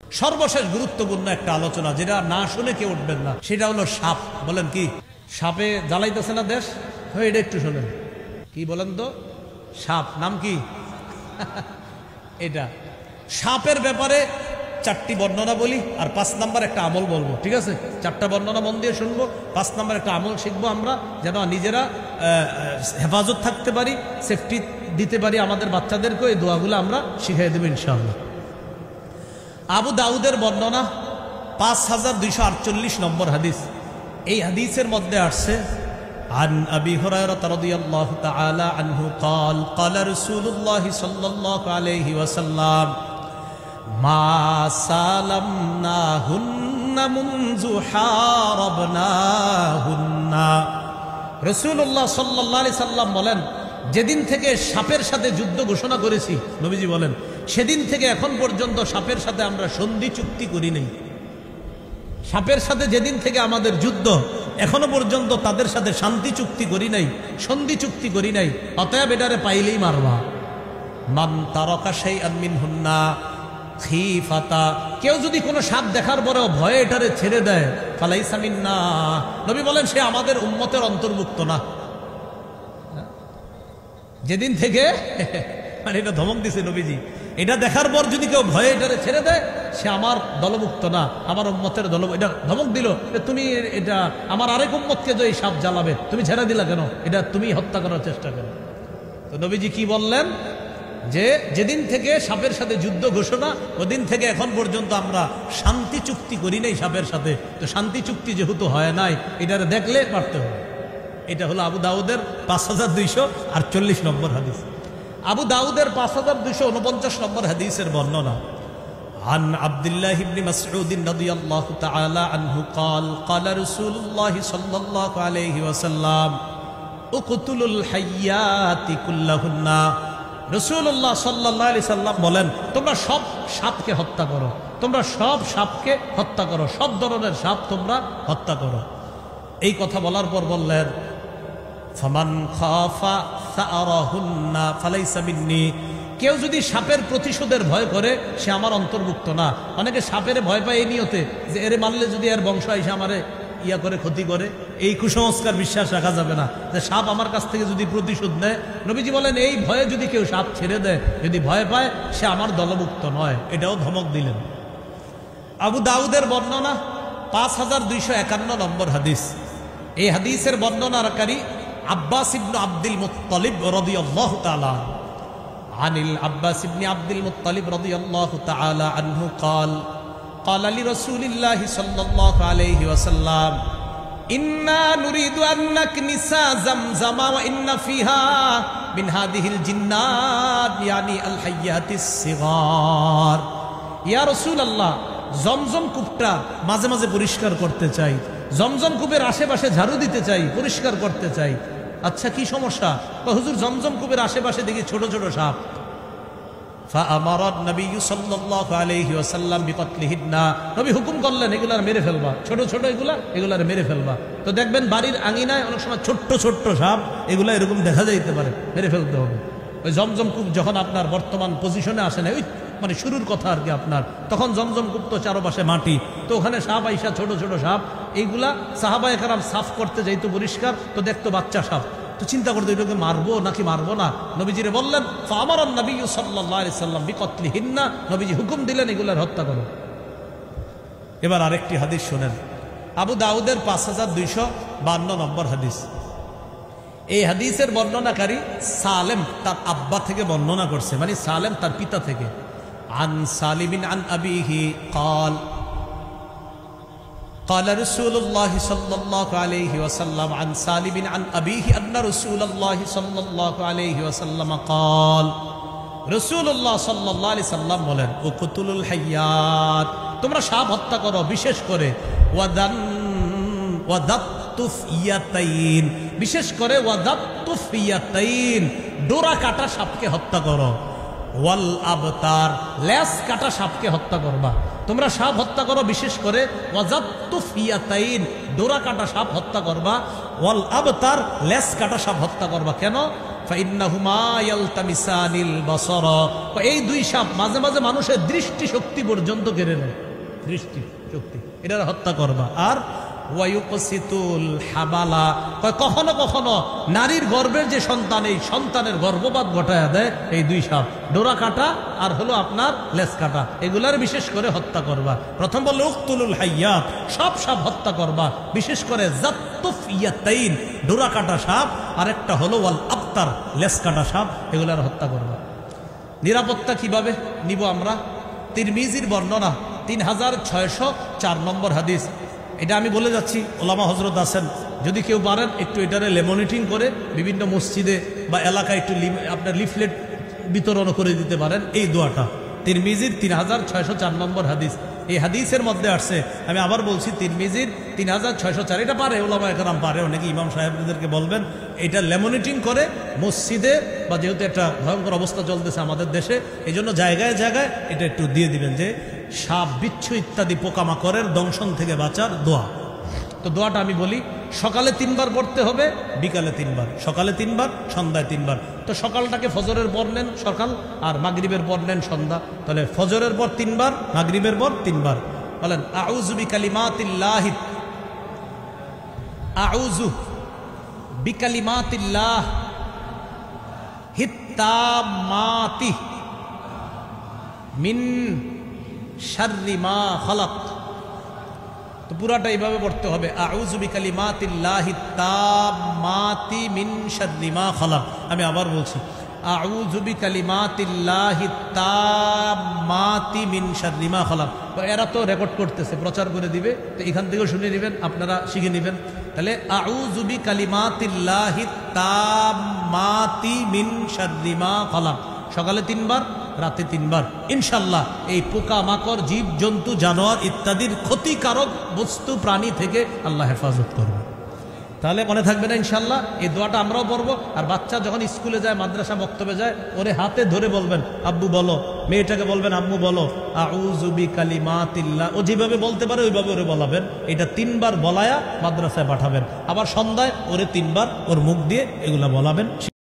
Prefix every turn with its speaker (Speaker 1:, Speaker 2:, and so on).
Speaker 1: সর্বশেষ গুরুত্বপূর্ণ একটা আলোচনা, যেটা না শুনে কেউ উঠবেন না, সেটা হলো সাপ। বলেন কি সাপে জ্বালাইতেছে না দেশ? এটা একটু শোনেন কি বলেন তো। সাপ নাম কি? এটা সাপের ব্যাপারে 4টি বর্ণনা বলি, আর 5 নাম্বার একটা আমল বলবো। ঠিক আছে, 4টা বর্ণনা মন দিয়ে শুনবো, 5 নাম্বার একটা আমল শিখবো আমরা, যেন নিজেরা হেফাজত থাকতে পারি, সেফটি দিতে পারি আমাদের বাচ্চাদেরকে। এই দোয়াগুলো আমরা শিখিয়ে দেবো ইনশাআল্লাহ। আবু দাউদের বর্ণনা 5248 নম্বর হাদিস। এই হাদিসের মধ্যে আসছে عن أبي هريرة رضي الله تعالى عنه قال قال رسول الله صلى الله عليه وسلم ما سالمناهن منذ حاربناهن। রাসূলুল্লাহ সাল্লাল্লাহু আলাইহি সাল্লাম বলেন, যেদিন থেকে সাপের সাথে যুদ্ধ ঘোষণা করেছি, নবীজি বলেন, সেদিন থেকে এখন পর্যন্ত সাপের সাথে আমরা সন্ধি চুক্তি করি নাই। সাপের সাথে যেদিন থেকে আমাদের যুদ্ধ, এখনো পর্যন্ত তাদের সাথে শান্তি চুক্তি করি নাই, সন্ধি চুক্তি করি নাই। অতএব এটারে পাইলেই মারবা। মান তারাকা শাইআন মিনহুন্না খিফাতা, কেউ যদি কোনো সাপ দেখার পরেও ভয়ে এটারে ছেড়ে দেয়, ফালাইসা মিন্না, নবী বলেন সে আমাদের উম্মতের অন্তর্ভুক্ত না। যেদিন থেকে, মানে এটা ধমক দিছে নবীজি, এটা দেখার পর যদি কেউ ভয়ে এটারে ছেড়ে দেয়, সে আমার দলভুক্ত না, আমার উম্মতের এটা ধমক দিল, তুমি এটা আমার আরেক উম্মতকে যে এই সাপ জ্বালাবে, তুমি ছেড়ে দিলা কেন? এটা তুমি হত্যা করার চেষ্টা করো। তো নবীজি কি বললেন, যে যেদিন থেকে সাপের সাথে যুদ্ধ ঘোষণা, ওদিন থেকে এখন পর্যন্ত আমরা শান্তি চুক্তি করি নাই সাপের সাথে। তো শান্তি চুক্তি যেহেতু হয় নাই, এটারে দেখলে পারতে হবে। এটা হলো আবু দাউদের 5248 নম্বর হাদিস। আবু দাউদের 5249 নম্বর হাদিসের বর্ণনা। عن عبد الله بن مسعود رضي الله تعالى عنه قال قال رسول الله صلى الله عليه وسلم اقتلوا الحيات كلهن। রাসূলুল্লাহ সাল্লাল্লাহু আলাইহি সাল্লাম বলেন, তোমরা সব সাপকে হত্যা করো, তোমরা সব সাপকে হত্যা করো, সব ধরনের সাপ তোমরা হত্যা করো। এই কথা বলার পর বললেন, ফামান খাফা সাআরাহুন্না ফালাইসা মিন্নি, কেউ যদি সাপের প্রতিশোধের ভয় করে, সে আমার অন্তর্ভুক্ত না। অনেকে সাপের ভয় পায় এই নিয়তে যে এরে মারলে যদি এর বংশ এসে আমারে ইয়া করে ক্ষতি করে, এই কুসংস্কার বিশ্বাস রাখা যাবে না যে সাপ আমার কাছ থেকে যদি প্রতিশোধ নেয়। নবীজি বলেন, এই ভয়ে যদি কেউ সাপ ছেড়ে দেয়, যদি ভয় পায়, সে আমার দলভুক্ত নয়। এটাও ধমক দিলেন। আবু দাউদের বর্ণনা 5251 নম্বর হাদিস। এই হাদিসের বর্ণনাকারী আব্বাস ইবনে আব্দুল মুত্তালিব রাদিয়াল্লাহু তাআলা। আনিল আব্বাস ইবনে আব্দুল মুত্তালিব রাদিয়াল্লাহু তাআলা আনহু قال قال لرسول الله صلى الله عليه وسلم إنا نريد أن نكنس زمزم وإن فيها من هذه الجنات يعني الحيات الصغار। ইয়া রাসূলুল্লাহ, জমজম কূপটা মাঝে মাঝে পরিষ্কার করতে চাই, জমজম কূপের আশেপাশে ঝাড়ু দিতে চাই, পরিষ্কার করতে চাই। আচ্ছা কি সমস্যা? হুজুর জমজম কূপের আশেপাশে দেখি ছোট ছোট সাপ। ফাআমারা নবী সাল্লাল্লাহু আলাইহি ওয়াসাল্লাম বিকতলিহিন্না, নবী হুকুম করলেন এগুলার মেরে ফেলবা, ছোট ছোট এগুলার মেরে ফেলবা। তো দেখবেন বাড়ির আঙিনায় অনেক সময় ছোট্ট ছোট্ট সাপ, এগুলা এরকম দেখা যাইতে পারে, মেরে ফেলতে হবে। ওই জমজম কূপ যখন আপনার বর্তমান পজিশনে আসে না, ওই মানে শুরুর কথা আর কি আপনার, তখন জমজম কূপ তো চারপাশে মাটি, তো ওখানে সাপ আইসা, ছোট ছোট সাপ, এইগুলা সাহাবায়ে কেরাম সাফ করতে যাইতো পরিষ্কার, তো দেখতো বাচ্চা সাপ, তো চিন্তা করতো এটাকে মারবো নাকি মারবো না। নবীজিরে বললেন, ফাআমারান নবী সাল্লাল্লাহু আলাইহি সাল্লাম বিকতলিহিন্না, নবীজি হুকুম দিলেন এগুলার হত্যা করো। এবার আরেকটি হাদিস শুনেন, আবু দাউদের 5252 নম্বর হাদিস। এই হাদিসের বর্ণনাকারী সালেম তার আব্বা থেকে বর্ণনা করছে, মানে সালেম তার পিতা থেকে। عن سالم عن أبيه قال قال رسول الله صلى الله عليه وسلم عن سالم عن أبيه أن رسول الله صلى الله عليه وسلم قال رسول الله صلى الله عليه وسلم বলেন, উকতুলুল হাইয়াত, তোমরা সাপ হত্যা করো, বিশেষ করে ওয়াদাতুফিয়াতাইন, বিশেষ করে ওয়াদাতুফিয়াতাইন, ডোরা কাটা সাপকে হত্যা করো। ওয়াল আবতার, লেস কাটা সাপকে হত্যা করবা। তোমরা সাপ হত্যা করো, বিশেষ করে ওয়াজাতুফিয়াতাইন, ডোরা কাটা সাপ হত্যা করবা। ওয়াল আবতার, লেস কাটা সাপ হত্যা করবা। কেন? ফাইন্নাহুমা ইয়ালতামিসানিল বাসারা, এই দুই সাপ মাঝে মাঝে মানুষের দৃষ্টি শক্তি পর্যন্ত কেড়ে নেয়, দৃষ্টি শক্তি, এটা হত্যা করবা। আর ওয়ায়ুকসিতুল হাবালা, কখনো কখনো নারীর গর্ভের যে সন্তান, এই সন্তানের গর্ভপাত ঘটায়া দেয় এই দুই সাপ, ডোরা কাটা আর হলো আপনার লেজ কাটা, এগুলার বিশেষ করে হত্যা করবা। প্রথম বললো উকতুলুল হাইয়াত, সব সাপ হত্যা করবা, বিশেষ করে জাত্তুফিয়াতাইন, ডোরা কাটা সাপ, আরেকটা হলো ওয়াল আবতার, লেজ কাটা সাপ, এগুলার হত্যা করবা। নিরাপত্তা কিভাবে নিব আমরা? তিরমিজির বর্ণনা 3604 নম্বর হাদিস, এটা আমি বলে যাচ্ছি, ওলামা হজরত আছেন, যদি কেউ পারেন একটু এটারে লেমনিটিং করে বিভিন্ন মসজিদে বা এলাকায় একটু আপনার লিফলেট বিতরণ করে দিতে পারেন। এই দোয়াটা তিরমিজির 3604 নম্বর হাদিস, এই হাদিসের মধ্যে আসছে, আমি আবার বলছি তিরমিজির 3604, এটা পারে ওলামা একরাম পারে, অনেকে ইমাম সাহেবদেরকে বলবেন এটা লেমনিটিং করে মসজিদে, বা যেহেতু একটা ভয়ঙ্কর অবস্থা চলতেছে আমাদের দেশে, এই জন্য জায়গায় জায়গায় এটা একটু দিয়ে দিবেন, যে সাপ বিচ্ছু ইত্যাদি পোকামাকড়ের দংশন থেকে বাঁচার দোয়া। তো দোয়াটা আমি বলি, সকালে 3 বার পড়তে হবে, বিকালে 3 বার, সকালে 3 বার, সন্ধ্যায় 3 বার। তো সকালটাকে ফজরের পর নেন সকাল, আর মাগরিবের পর নেন সন্ধ্যা, তাহলে ফজরের পর 3 বার, মাগরিবের পর 3 বার। বলেন আউযু বিকালিমাতিল্লাহি, আউযু বিকালিমাতিল্লাহ হিত্তামাতি মিন শাররি মা খালাক। তো পুরাটা এইভাবে পড়তে হবে, আউযু বিকালিমাতিল্লাহি তাম্মাতি মিন শাররি মা খালাক। আমি আবার বলছি, আউযু বিকালিমাতিল্লাহি তাম্মাতি মিন শাররি মা খালাক। তো এরা তো রেকর্ড করতেছে, প্রচার করে দিবে, তো এখান থেকেও শুনে নেবেন, আপনারা শিখে নেবেন। তাহলে আউযু বিকালিমাতিল্লাহি তাম্মাতি মিন শাররি মা খালাক, সকালে 3 বার, রাতে 3 বার। ইনশাল্লাহ এই পোকা মাকড়, জীব জন্তু, জানোয়ার ইত্যাদির ক্ষতিকারক বস্তু প্রাণী থেকে আল্লাহ হেফাজত করবে। তাহলে মনে থাকবে না ইনশাল্লাহ, এই দোয়াটা আমরাও পড়বো। আর বাচ্চা যখন স্কুলে যায়, মাদ্রাসা বক্তব্যে যায়, ওরে হাতে ধরে বলবেন আব্বু বলো, মেয়েটাকে বলবেন আম্মু বলো আউযু বিকালিমাতিল্লাহ, ও যেভাবে বলতে পারে ওইভাবে ওরে বলাবেন। এটা 3 বার বলায়া মাদ্রাসায় পাঠাবেন, আবার সন্ধ্যায় ওরে 3 বার ওর মুখ দিয়ে এগুলা বলাবেন।